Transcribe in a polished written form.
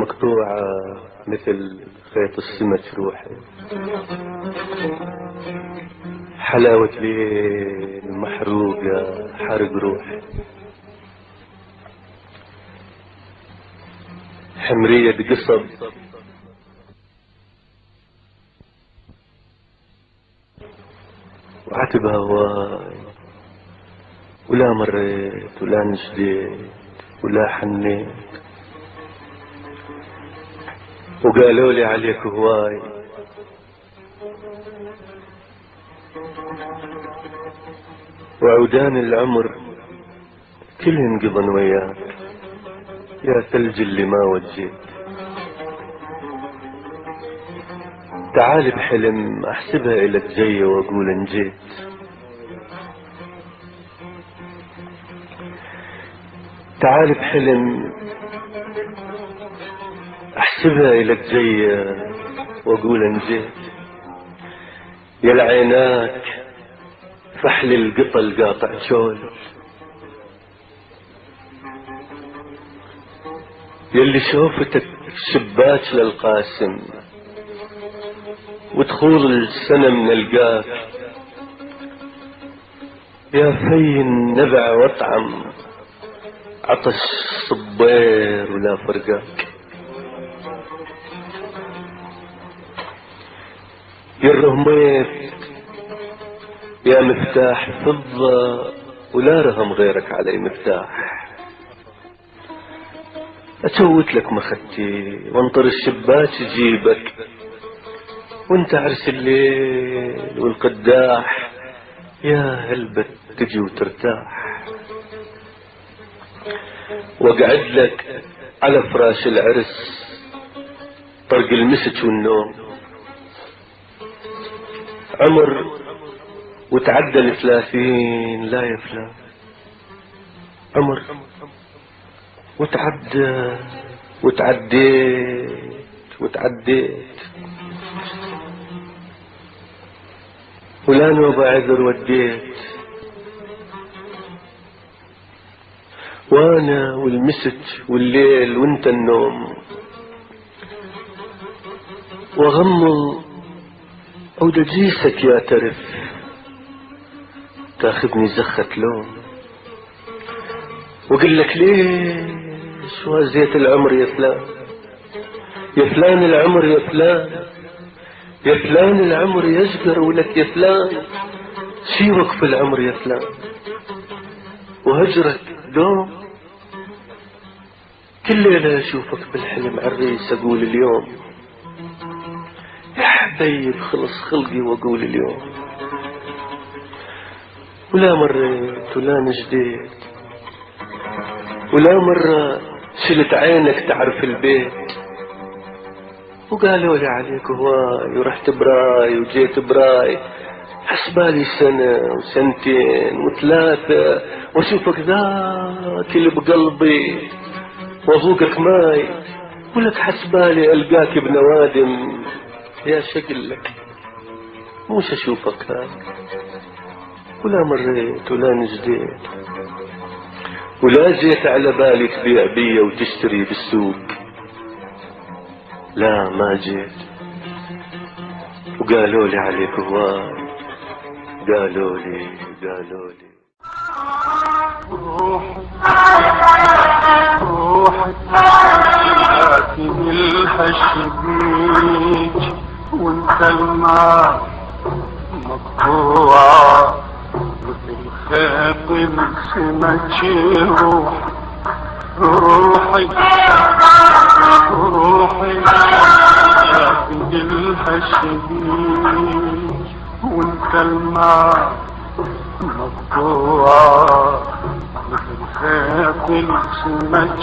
مقطوعة مثل خيط السمك روحي، حلاوة ليل محروقة حرق روحي، حمرية قصب وعتب هواي، ولا مريت ولا نشديت ولا حنيت، وقالوا لي عليك هواي، وعودان العمر كلهن قضن وياك يا ثلج اللي ما وجيت. تعال بحلم احسبها الك جاية واقول ان جيت، تعال بحلم احسبها الك جاية واقول ان جيت، يا العيناك فحل القطل قاطع شول، يلي شوفتك شباك للقاسم ودخول السنة من القاك، يا في النبع واطعم عطش صبير ولا فرقاك، يا الرهميت يا مفتاح فضة ولا رهم غيرك علي مفتاح، اتوت لك مختي وانطر الشباك يجيبك وانت عرس الليل والقداح، يا هلبت تجي وترتاح، واقعد لك على فراش العرس طرق المسك والنوم، عمر وتعدى 30 لا يا فلان، عمر وتعدى وتعديت ولا نوبة عذر وديت، وانا والمسك والليل وانت النوم، وغمض عود جيسك يا ترف تاخذني زخة لوم، وقل لك ليش وازيت العمر يا فلان، يا فلان العمر يا فلان، يا فلان العمر يشقر ولك يا فلان، شي وقف العمر يا فلان وهجرك دوم، كل ليلة اشوفك بالحلم عريس اقول اليوم، يا حبيب خلص خلقي واقول اليوم، ولا مريت ولا نجديت ولا مرة شلت عينك تعرف البيت، وقالوا لي عليك هواي ورحت براي وجيت براي، حسبالي سنة وسنتين وثلاثة واشوفك ذاك اللي بقلبي وافوقك ماي، ولك حسبالي القاك بنوادم، يا شكلك مش اشوفك هاي، ولا مريت ولا نجديت ولا جيت على بالي تبيع بيا وتشتري بالسوق، لا ما جيت، وقالوا لي عليك هواي، قالوا لي روحي لكن الحشبيج وانت الماء مقطوعة مثل خيط السمك، روحي لكن الحشبيج وانت الماء مقطوعة مثل خيط السمك،